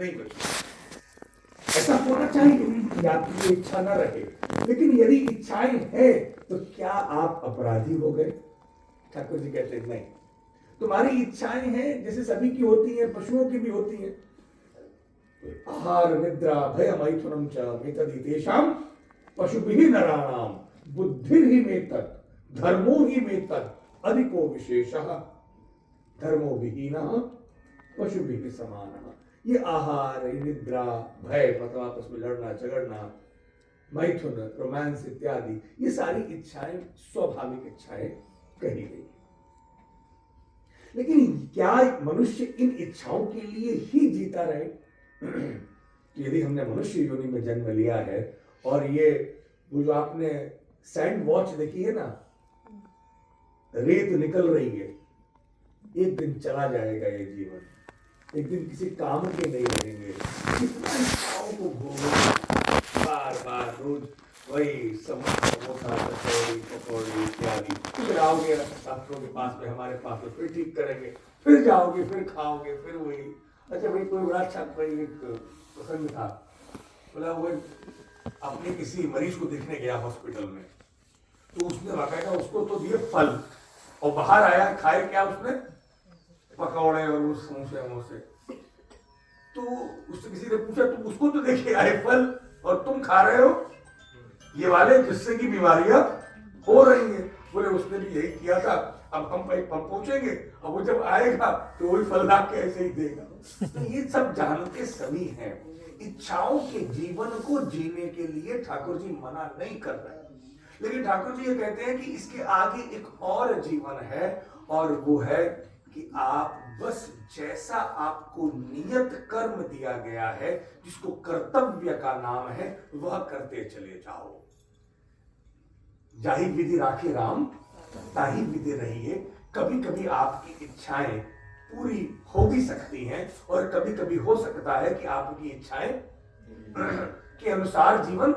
नहीं बचेगा। ऐसा होना चाहिए कि आपकी इच्छा न रहे, लेकिन यदि इच्छाएं हैं तो क्या आप अपराधी हो गए? ठाकुर जी कहते हैं नहीं, तुम्हारी इच्छाएं हैं जैसे सभी की होती हैं, पशुओं की भी होती हैं। आहार निद्रा भय मैथुनम च मेतदितेषाम पशुभिः नराणाम बुद्धिर्हि मेतत् धर्मो हि मेतत् अधिको विशेषः धर्मो विहीनः पशुभिः समानः। ये आहार, निद्रा, भय मतलब आपस में लड़ना झगड़ना, मैथुन, रोमांस इत्यादि, ये सारी इच्छाएं स्वाभाविक इच्छाएं कही गई। लेकिन क्या मनुष्य इन इच्छाओं के लिए ही जीता रहे? तो यदि हमने मनुष्य योनि में जन्म लिया है और ये वो जो आपने सैंड वॉच देखी है ना, रेत निकल रही है, एक दिन चला जाएगा ये जीवन, एक दिन किसी काम के नहीं रहेंगे। कितना इच्छाओं को भोगो बार बार रोज वही समोसा कचौड़ी पकौड़ी इत्यादि। फिर आओगे डॉक्टरों के पास में, हमारे पास में, फिर ठीक करेंगे, फिर जाओगे, फिर खाओगे, फिर वही। अच्छा भाई, कोई बड़ा अच्छा कोई एक प्रसंग था, बोला वो अपने किसी मरीज को देखने गया हॉस्पिटल में, तो उसने बाकायदा उसको तो दिए फल, और बाहर आया खाए क्या उसने, पकौड़े और उस समोसे वमोसे। तो उससे किसी ने पूछा तुम उसको तो देखे आए फल और तुम खा रहे हो ये वाले जिससे की बीमारियां हो रही हैं। बोले उसने भी यही किया था, अब हम पहुंचेंगे, अब वो जब आएगा तो वही फल ला के ऐसे ही देगा। तो ये सब जानते सभी हैं, इच्छाओं के जीवन को जीने के लिए ठाकुर जी मना नहीं कर रहे, लेकिन ठाकुर जी ये कहते हैं कि इसके आगे एक और जीवन है, और वो है कि आप बस जैसा आपको नियत कर्म दिया गया है, जिसको कर्तव्य का नाम है, वह करते चले जाओ। जाहि विधि राखे राम ताहि विधि रहिए। कभी कभी आपकी इच्छाएं पूरी हो भी सकती हैं, और कभी कभी हो सकता है कि आपकी इच्छाएं के अनुसार जीवन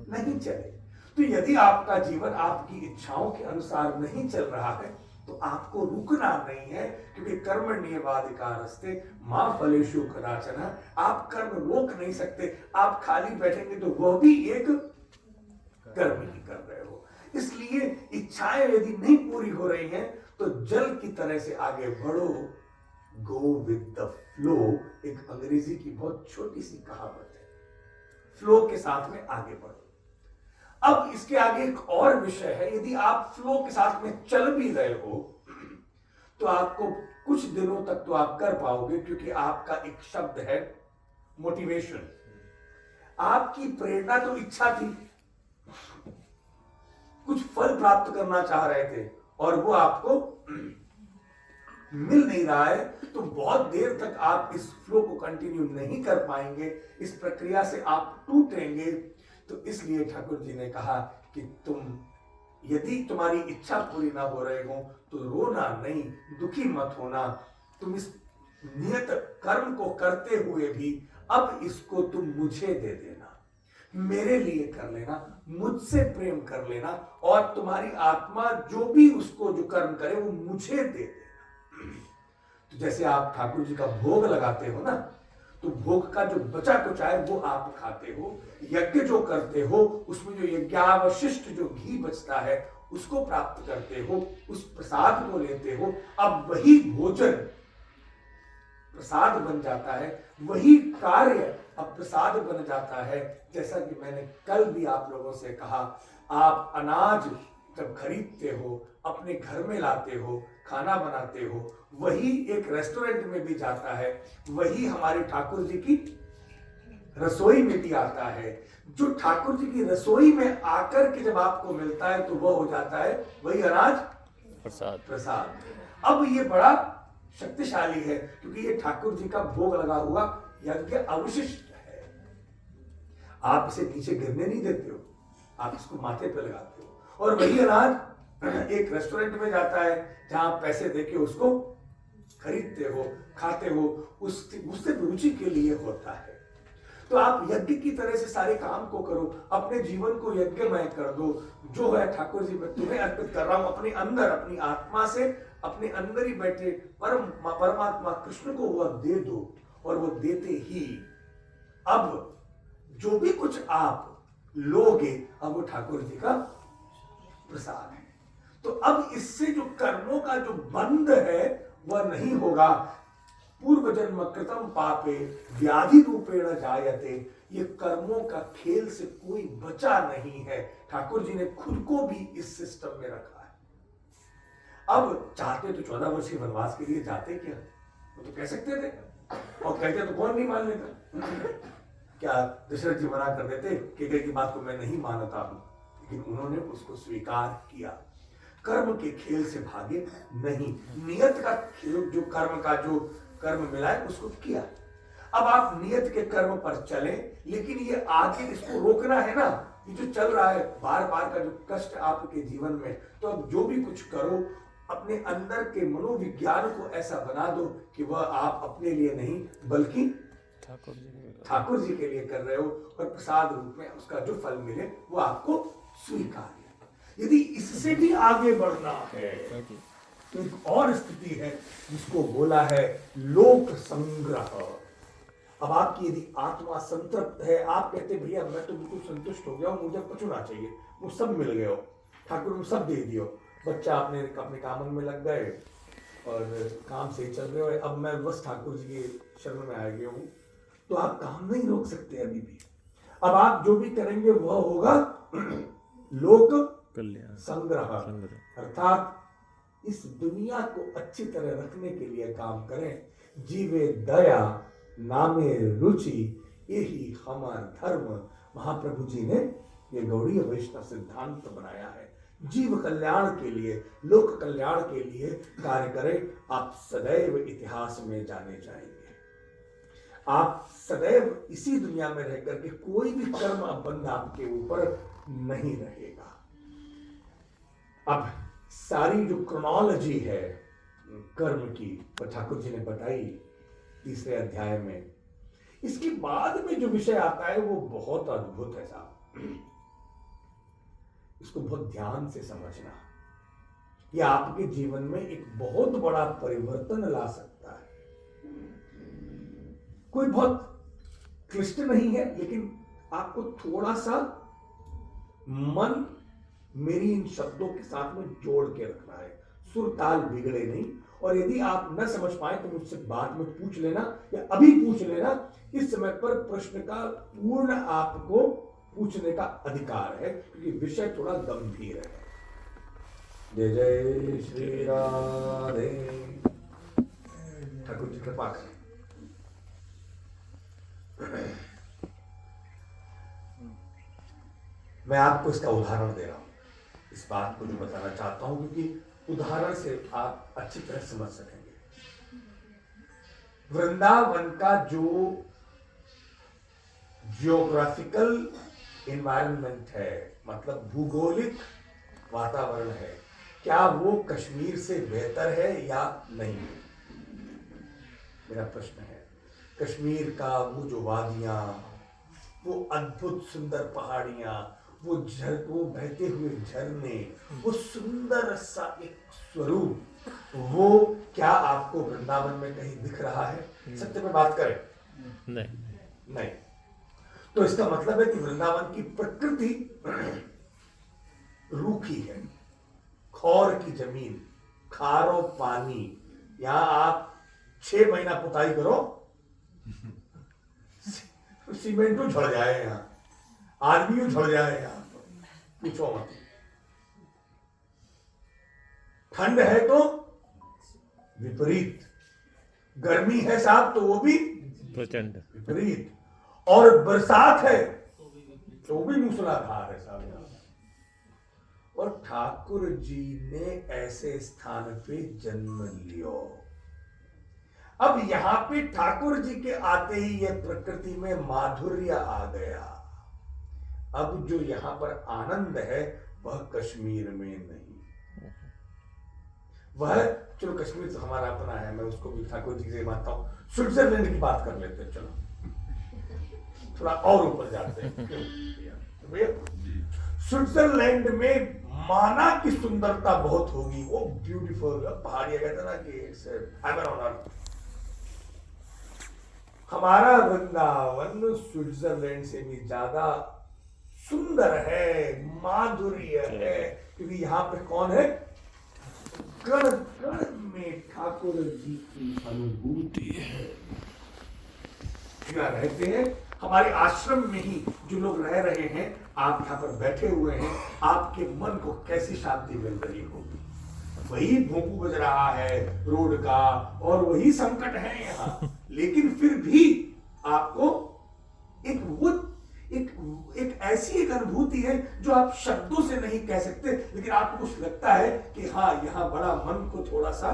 नहीं चले। तो यदि आपका जीवन आपकी इच्छाओं के अनुसार नहीं चल रहा है तो आपको रुकना नहीं है, क्योंकि कर्मण्येवाधिकारस्ते मा फलेषु कदाचन। आप कर्म रोक नहीं सकते, आप खाली बैठेंगे तो वह भी एक कर्म ही कर रहे हो। इसलिए इच्छाएं यदि नहीं पूरी हो रही हैं तो जल की तरह से आगे बढ़ो, गो विद द फ्लो। एक अंग्रेजी की बहुत छोटी सी कहावत है, फ्लो के साथ में आगे बढ़ो। अब इसके आगे एक और विषय है, यदि आप फ्लो के साथ में चल भी रहे हो तो आपको कुछ दिनों तक तो आप कर पाओगे, क्योंकि आपका एक शब्द है मोटिवेशन। आपकी प्रेरणा तो इच्छा थी, कुछ फल प्राप्त करना चाह रहे थे और वो आपको मिल नहीं रहा है, तो बहुत देर तक आप इस फ्लो को कंटिन्यू नहीं कर पाएंगे, इस प्रक्रिया से आप टूटेंगे। तो इसलिए ठाकुर जी ने कहा कि तुम यदि तुम्हारी इच्छा पूरी ना हो रही हो तो रोना नहीं, दुखी मत होना। तुम इस नियत कर्म को करते हुए भी अब इसको तुम मुझे दे देना, मेरे लिए कर लेना, मुझसे प्रेम कर लेना, और तुम्हारी आत्मा जो भी उसको जो कर्म करे वो मुझे दे देना। तो जैसे आप ठाकुर जी का भोग लगाते हो ना, तो भोग का जो बचा कुछ है वो आप खाते हो, यज्ञ जो करते हो उसमें जो यज्ञावशिष्ट जो घी बचता है उसको प्राप्त करते हो, उस प्रसाद को लेते हो। अब वही भोजन प्रसाद बन जाता है, वही कार्य अब प्रसाद बन जाता है। जैसा कि मैंने कल भी आप लोगों से कहा, आप अनाज जब खरीदते हो, अपने घर में लाते हो, खाना बनाते हो, वही एक रेस्टोरेंट में भी जाता है, वही हमारे ठाकुर जी की रसोई में भी आता है। जो ठाकुर जी की रसोई में आकर के जब आपको मिलता है तो वह हो जाता है वही अनाज प्रसाद। अब ये बड़ा शक्तिशाली है, क्योंकि ये ठाकुर जी का भोग लगा हुआ यज्ञ अवशिष्ट है। आप इसे नीचे गिरने नहीं देते हो, आप इसको माथे पे लगाते हो, और वही अनाज एक रेस्टोरेंट में जाता है जहां पैसे देके उसको खरीदते हो, खाते हो, उससे रुचि के लिए होता है। तो आप यज्ञ की तरह से सारे काम को करो, अपने जीवन को यज्ञमय कर दो। जो है ठाकुर जी मैं तुम्हें अर्पित कर रहा हूं, अपने अंदर, अपनी आत्मा से, अपने अंदर ही बैठे परमात्मा कृष्ण को वह दे दो, और वो देते ही अब जो भी कुछ आप लोगे अब वो ठाकुर जी का प्रसाद है। तो अब इससे जो कर्मों का जो बंध है वह नहीं होगा। पूर्व जन्म कृतम पापे व्याधि रूपेण जायते, ये कर्मों का खेल से कोई बचा नहीं है। ठाकुर जी ने खुद को भी इस सिस्टम में रखा है। अब चाहते तो 14 वर्ष के वनवास के लिए जाते क्या, वो तो कह सकते थे, और कहते तो कौन नहीं मान लेता। क्या दशरथ जी मना कर देते कि की बात को मैं नहीं मानता हूं, लेकिन उन्होंने उसको स्वीकार किया। कर्म के खेल से भागे नहीं, नियत का खेल, जो कर्म मिला है उसको किया। अब आप नियत के कर्म पर चले, लेकिन ये आगे इसको रोकना है ना, ये जो चल रहा है बार बार का जो कष्ट आपके जीवन में, तो अब जो भी कुछ करो अपने अंदर के मनोविज्ञान को ऐसा बना दो कि वह आप अपने लिए नहीं बल्कि ठाकुर जी के लिए कर रहे हो, और प्रसाद रूप में उसका जो फल मिले वो आपको स्वीकार है। यदि इससे भी आगे बढ़ना है तो एक और स्थिति है जिसको बोला है लोक संग्रह। अब आपकी यदि आत्मा संतृप्त है, आप कहते भैया मैं तो बिल्कुल संतुष्ट हो गया हूं, मुझे कुछ होना चाहिए, वो सब मिल गया हो, ठाकुर ने सब दे दियो, बच्चा अपने काम में लग गए और काम से चल रहे हो, अब मैं बस ठाकुर जी के शरण में आ गया हूँ, तो आप काम नहीं रोक सकते अभी भी। अब आप जो भी करेंगे वह होगा लोक संग्रह, अर्थात इस दुनिया को अच्छी तरह रखने के लिए काम करें। जीवे दया नामे रुचि यही हमारा धर्म। महाप्रभु जी ने ये गौड़ीय वैष्णव सिद्धांत बनाया है। जीव कल्याण के लिए, लोक कल्याण के लिए कार्य करें, आप सदैव इतिहास में जाने जाएंगे। आप सदैव इसी दुनिया में रह करके कोई भी कर्म बंध आपके ऊपर नहीं रहेगा। अब सारी जो क्रोनोलॉजी है कर्म की, ठाकुर जी ने बताई तीसरे अध्याय में। इसके बाद में जो विषय आता है वो बहुत अद्भुत है साहब, इसको बहुत ध्यान से समझना। ये आपके जीवन में एक बहुत बड़ा परिवर्तन ला सकता है। कोई बहुत क्लिष्ट नहीं है, लेकिन आपको थोड़ा सा मन मेरी इन शब्दों के साथ में जोड़ के रखना है, सुर ताल बिगड़े नहीं। और यदि आप न समझ पाए तो मुझसे बाद में पूछ लेना, या अभी पूछ लेना। इस समय पर प्रश्न का पूर्ण आपको पूछने का अधिकार है, क्योंकि विषय थोड़ा गंभीर है। जय जय श्री राधे। ठाकुर जी कृपा करें। मैं आपको इसका उदाहरण दे रहा हूं, इस बात को जो बताना चाहता हूं, क्योंकि उदाहरण से आप अच्छी तरह समझ सकेंगे। वृंदावन का जो जियोग्राफिकल एनवायरनमेंट है, मतलब भूगोलिक वातावरण है, क्या वो कश्मीर से बेहतर है या नहीं? मेरा प्रश्न है। कश्मीर का वो जो वादियां, वो अद्भुत सुंदर पहाड़ियां, वो बहते हुए झरने, वो सुंदर सा एक स्वरूप, वो क्या आपको वृंदावन में कहीं दिख रहा है? सत्य में बात करें, नहीं। तो इसका मतलब है कि वृंदावन की प्रकृति रूखी है, खौर की जमीन, खारो पानी। यहां आप 6 महीना पुताई करो, सीमेंट झड़ जाए, यहाँ आदमी झड़ जाए, यहाँ पूछो मत। ठंड है तो विपरीत, गर्मी है साहब तो वो भी प्रचंड विपरीत, और बरसात है तो भी मूसलाधार है साहब। और ठाकुर जी ने ऐसे स्थान पे जन्म लियो। अब यहां पे ठाकुर जी के आते ही ये प्रकृति में माधुर्य आ गया। अब जो यहां पर आनंद है वह कश्मीर में नहीं। वह, चलो कश्मीर तो हमारा अपना है, मैं उसको भी ठाकुर जी से मानता हूं। स्विट्जरलैंड की बात कर लेते हैं, चलो थोड़ा और ऊपर जाते हैं। भैया स्विट्जरलैंड में माना की सुंदरता बहुत होगी, वो ब्यूटीफुल पहाड़ियां, कहते ना कि इट्स हेवन ऑन अर्थ। हमारा वृंदावन स्विट्जरलैंड से भी ज्यादा सुंदर है, माधुर्य है, क्योंकि यहाँ पे कौन है? कण कण में ठाकुर जी की अनुभूति है। यहाँ रहते हैं, हमारे आश्रम में ही जो लोग रह रहे हैं, आप यहाँ पर बैठे हुए हैं, आपके मन को कैसी शांति मिल रही होगी। वही भोंपू बज रहा है रोड का और वही संकट है यहाँ, लेकिन फिर भी आपको एक ऐसी एक अनुभूति है जो आप शब्दों से नहीं कह सकते, लेकिन आपको कुछ लगता है कि हाँ, यहाँ बड़ा मन को थोड़ा सा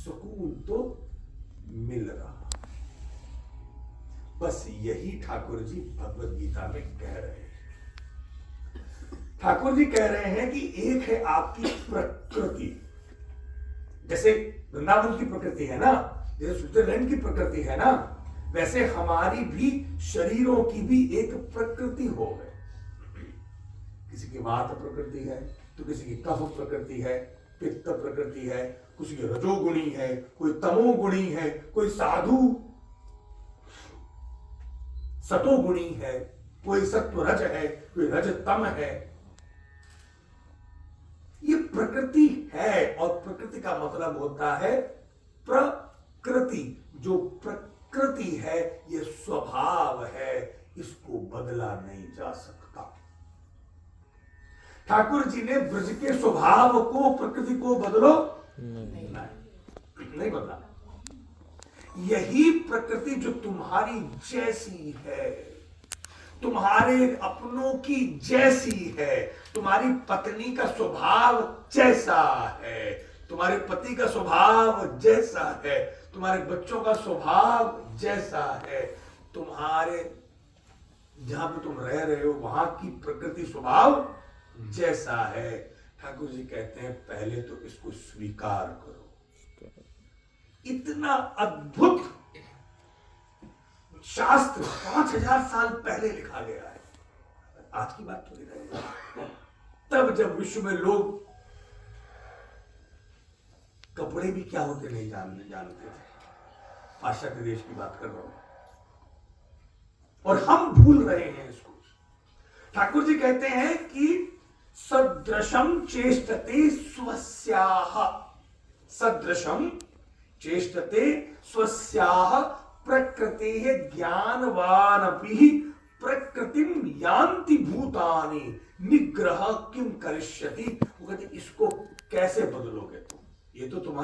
सुकून तो मिल रहा। बस यही ठाकुर जी भगवत गीता में कह रहे हैं। ठाकुर जी कह रहे हैं कि एक है आपकी प्रकृति, जैसे वृंदावन की प्रकृति है ना, जैसे स्विट्जरलैंड की प्रकृति है ना, वैसे हमारी भी शरीरों की भी एक प्रकृति हो गई। किसी की वात प्रकृति है तो किसी की कफ प्रकृति है, पित्त प्रकृति है, किसी की रजोगुणी है, कोई तमोगुणी है, कोई साधु सतोगुणी है, कोई सत्व रज है, कोई रज तम है। ये प्रकृति है, और प्रकृति का मतलब होता है प्रकृति। जो प्रकृति है ये स्वभाव है, इसको बदला नहीं जा सकता। ठाकुर जी ने ब्रज के स्वभाव को, प्रकृति को बदलो नहीं बदला। यही प्रकृति जो तुम्हारी जैसी है, तुम्हारे अपनों की जैसी है, तुम्हारी पत्नी का स्वभाव जैसा है, तुम्हारे पति का स्वभाव जैसा है, तुम्हारे बच्चों का स्वभाव जैसा है, तुम्हारे जहां पे तुम रह रहे हो वहां की प्रकृति स्वभाव जैसा है। ठाकुर जी कहते हैं पहले तो इसको स्वीकार करो। इतना अद्भुत शास्त्र 5000 साल पहले लिखा गया है, आज की बात थोड़ी है। तब जब विश्व में लोग कपड़े भी क्या होते नहीं जानते थे, पाश्चात्य देश की बात कर रहा हूं, और हम भूल रहे हैं इसको। ठाकुर जी कहते हैं कि सदृशम चेष्टते स्वस्याह, सदृशम चेष्टते स्वस्याह प्रकृति ज्ञानवानपि प्रकृतिम यान्ति भूतानि निग्रह किम करिष्यति। वो कहते इसको कैसे बदलोगे तुम, ये तो तुम्हारी